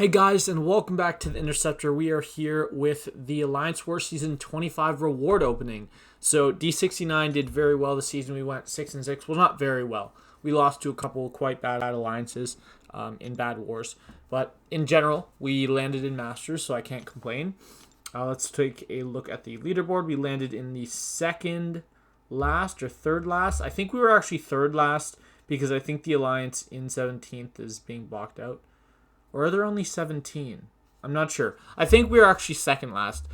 Hey guys, and welcome back to the Interceptor. We are here with the Alliance War Season 25 reward opening. So D69 did very well this season. We went 6-6. Well, not very well. We lost to a couple quite bad alliances in bad wars. But in general, we landed in Masters, so I can't complain. Let's take a look at the leaderboard. We landed in the second last or third last. I think we were actually third last because I think the Alliance in 17th is being blocked out. Or are there only 17? I'm not sure. I think we were actually second last,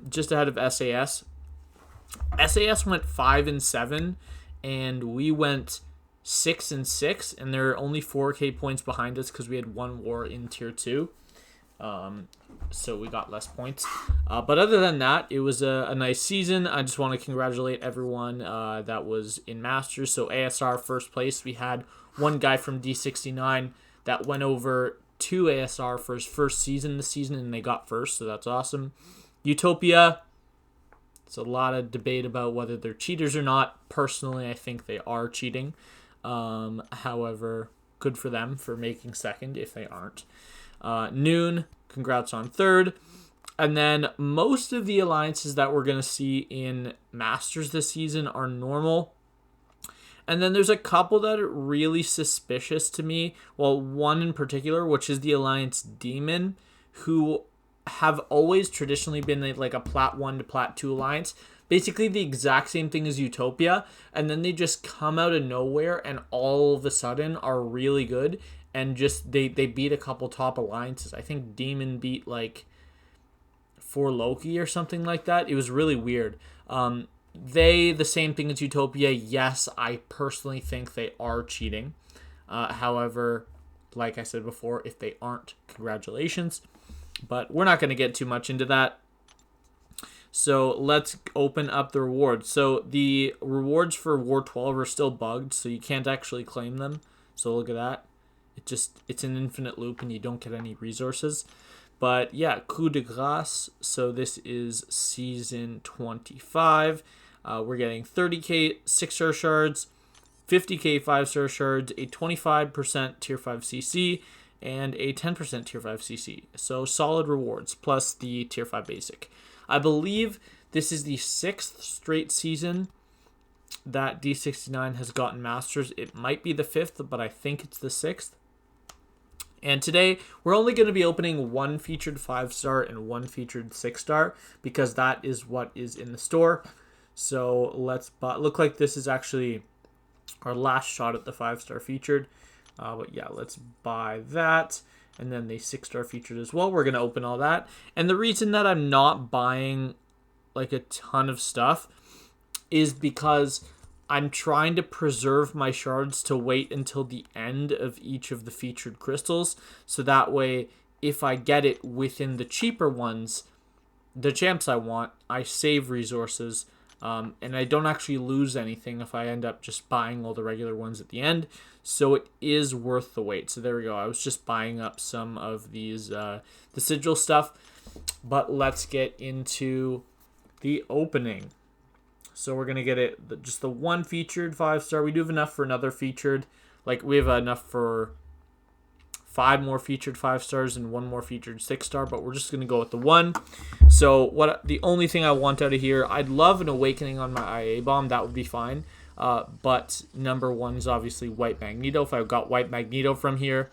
just ahead of SAS. SAS went 5-7, and we went 6-6, and they're only 4K points behind us because we had one war in Tier 2. So we got less points. But other than that, it was a nice season. I just want to congratulate everyone that was in Masters. So ASR first place. We had one guy from D69 that went over to ASR for his first season this season, and they got first, so that's awesome. Utopia, it's a lot of debate about whether they're cheaters or not. Personally, I think they are cheating. However, good for them for making second if they aren't. Noon, congrats on third. And then most of the alliances that we're going to see in Masters this season are normal. And then there's a couple that are really suspicious to me. Well, one in particular, which is the Alliance Demon, who have always traditionally been like a Plat 1 to Plat 2 alliance. Basically the exact same thing as Utopia. And then they just come out of nowhere and all of a sudden are really good. And just they beat a couple top alliances. I think Demon beat like 4 Loki or something like that. It was really weird. The same thing as Utopia. Yes, I personally think they are cheating. However, like I said before, if they aren't, congratulations. But we're not going to get too much into that. So let's open up the rewards. So the rewards for War 12 are still bugged, so you can't actually claim them. So look at that. It's an infinite loop and you don't get any resources. But yeah, coup de grace. So this is season 25. We're getting 30k 6-star shards, 50k 5-star shards, a 25% tier 5 CC, and a 10% tier 5 CC. So solid rewards, plus the tier 5 basic. I believe this is the 6th straight season that D69 has gotten Masters. It might be the 5th, but I think it's the 6th. And today, we're only going to be opening one featured 5-star and one featured 6-star because that is what is in the store. So let's look like this is actually our last shot at the 5-star featured. But yeah, let's buy that. And then the 6-star featured as well. We're going to open all that. And the reason that I'm not buying like a ton of stuff is because I'm trying to preserve my shards to wait until the end of each of the featured crystals. So that way, if I get it within the cheaper ones, the champs I want, I save resources. And I don't actually lose anything if I end up just buying all the regular ones at the end. So it is worth the wait. So there we go. I was just buying up some of these, the sigil stuff. But let's get into the opening. So we're going to get it, just the one featured 5-star. We do have enough for another featured. Like we have enough for 5 more featured 5-stars and 1 more featured 6-star, but we're just going to go with the 1. So the only thing I want out of here, I'd love an awakening on my IA bomb. That would be fine. But number 1 is obviously White Magneto. If I got White Magneto from here,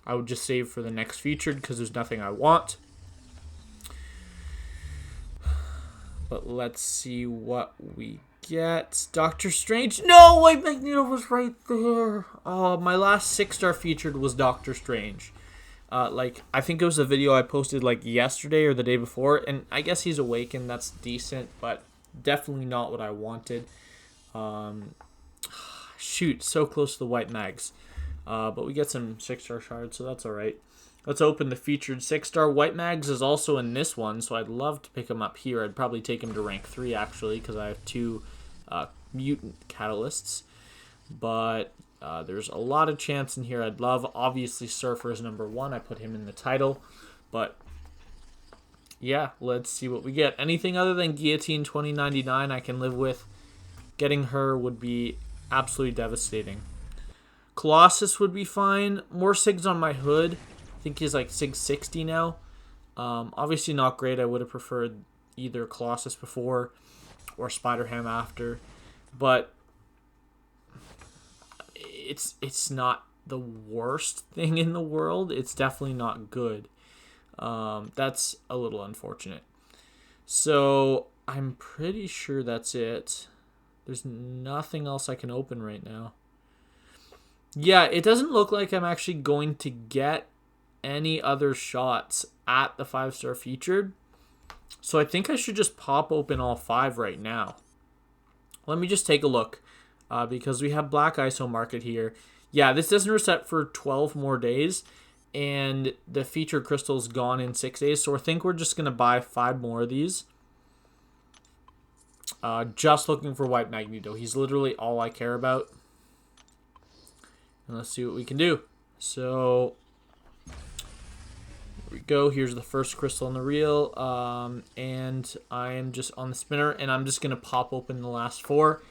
I would just save for the next featured because there's nothing I want. But let's see what we get. Doctor Strange. No, White Magneto was right there. Oh, my last 6-star featured was Doctor Strange. I think it was a video I posted like yesterday or the day before. And I guess he's awakened. That's decent, but definitely not what I wanted. Shoot, so close to the White Mags. But we get some 6-star shards, so that's all right. Let's open the featured 6-star. White Mags is also in this one, so I'd love to pick him up here. I'd probably take him to rank 3, actually, because I have 2 mutant catalysts. But there's a lot of chance in here. I'd love, obviously, Surfer is number 1. I put him in the title. But, yeah, let's see what we get. Anything other than Guillotine 2099 I can live with. Getting her would be absolutely devastating. Colossus would be fine. More SIGs on my hood. I think he's like 660 now. Obviously not great. I would have preferred either Colossus before or Spider-Ham after. But it's not the worst thing in the world. It's definitely not good. That's a little unfortunate. So I'm pretty sure that's it. There's nothing else I can open right now. Yeah, it doesn't look like I'm actually going to get any other shots at the 5-star featured. So I think I should just pop open all 5 right now. Let me just take a look because we have Black ISO Market here. Yeah, this doesn't reset for 12 more days, and the featured crystal's gone in 6 days. So I think we're just going to buy 5 more of these. Just looking for White Magneto. He's literally all I care about. And let's see what we can do. So here we go. Here's the first crystal in the reel. And I am just on the spinner, and I'm just going to pop open the last 4.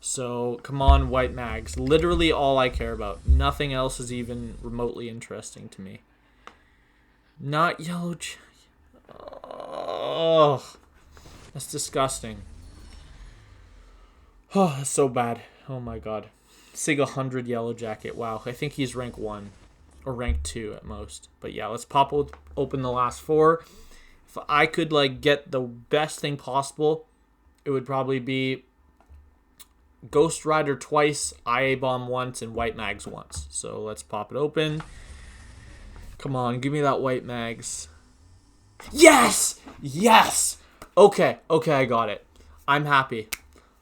So come on, White Mags. Literally all I care about. Nothing else is even remotely interesting to me. Not yellow. Oh, that's disgusting. Oh, that's so bad. Oh my god. Sig 100 Yellow Jacket. Wow, I think he's rank 1 or rank 2 at most. But yeah, let's pop open the last 4. If I could like get the best thing possible, it would probably be Ghost Rider twice, IA Bomb once, and White Mags once. So let's pop it open. Come on, give me that White Mags. Yes! Yes! Okay, I got it. I'm happy.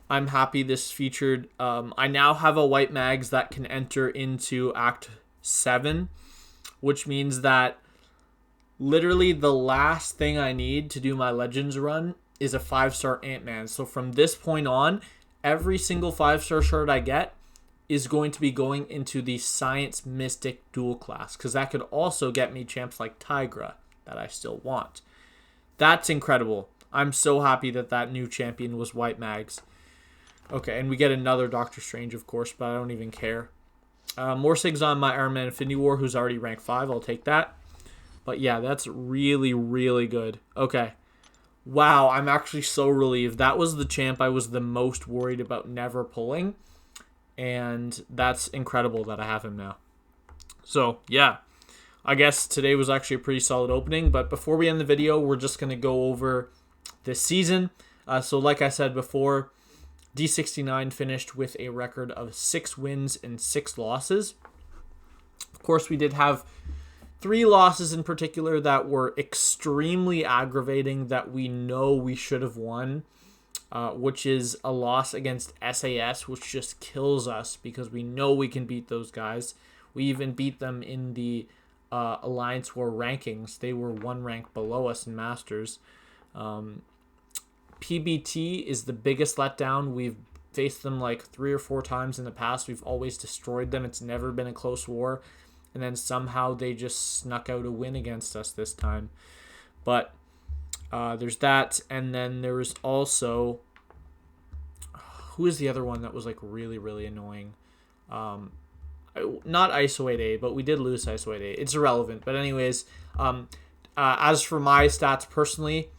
I'm happy this featured. I now have a White Mags that can enter into Act 7, which means that literally the last thing I need to do my Legends run is a 5-star Ant-Man. So from this point on, every single 5-star shard I get is going to be going into the Science Mystic dual class, because that could also get me champs like Tigra that I still want. That's incredible. I'm so happy that that new champion was White Mags. Okay, and we get another Doctor Strange, of course, but I don't even care. More Sigs on my Iron Man Infinity War, who's already rank 5. I'll take that. But yeah, that's really, really good. Okay. Wow, I'm actually so relieved. That was the champ I was the most worried about never pulling. And that's incredible that I have him now. So, yeah. I guess today was actually a pretty solid opening. But before we end the video, we're just going to go over this season. So like I said before, D69 finished with a record of 6 wins and 6 losses. Of course, we did have 3 losses in particular that were extremely aggravating that we know we should have won, which is a loss against SAS, which just kills us because we know we can beat those guys. We even beat them in the Alliance War rankings. They were 1 rank below us in Masters. PBT is the biggest letdown. We've faced them like 3 or 4 times in the past. We've always destroyed them. It's never been a close war. And then somehow they just snuck out a win against us this time. But there's that. And then there was also... Who is the other one that was like really, really annoying? Not ISO 8A, but we did lose ISO 8A. It's irrelevant. But anyways, as for my stats personally,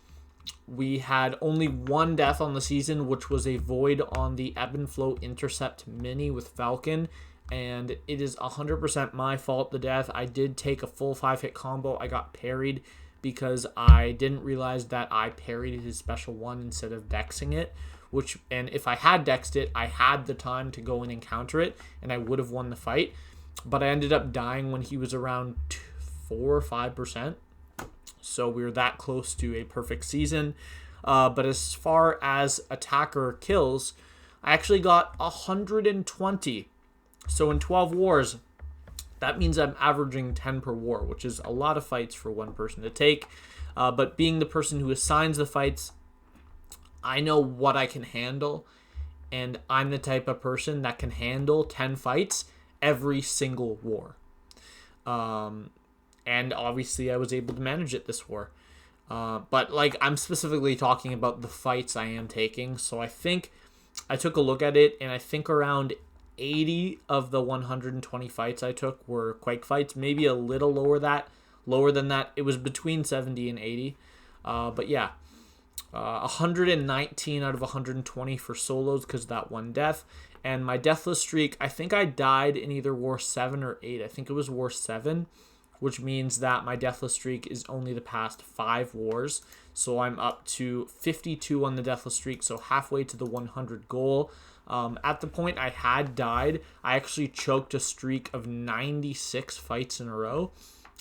we had only 1 death on the season, which was a void on the Ebb and Flow Intercept Mini with Falcon. And it is 100% my fault, the death. I did take a full 5-hit combo. I got parried because I didn't realize that I parried his special 1 instead of dexing it. And if I had dexed it, I had the time to go in and counter it, and I would have won the fight. But I ended up dying when he was around 4 or 5%. So we were that close to a perfect season. But as far as attacker kills, I actually got 120. So in 12 wars, that means I'm averaging 10 per war, which is a lot of fights for one person to take. But being the person who assigns the fights, I know what I can handle. And I'm the type of person that can handle 10 fights every single war. And obviously I was able to manage it this war. But like I'm specifically talking about the fights I am taking. So I think I took a look at it, and I think around 80 of the 120 fights I took were Quake fights. Maybe a little lower that lower than that. It was between 70 and 80. But yeah, 119 out of 120 for solos because of that one death. And my deathless streak, I think I died in either war 7 or 8. I think it was war 7, which means that my deathless streak is only the past 5 wars. So I'm up to 52 on the deathless streak, so halfway to the 100 goal. At the point I had died, I actually choked a streak of 96 fights in a row.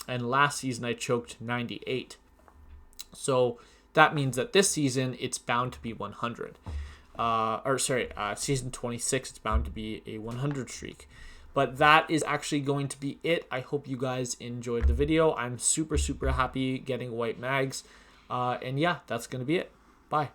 And last season I choked 98. So that means that this season it's bound to be 100. Season 26, it's bound to be a 100 streak. But that is actually going to be it. I hope you guys enjoyed the video. I'm super, super happy getting white mags. And yeah, that's going to be it. Bye.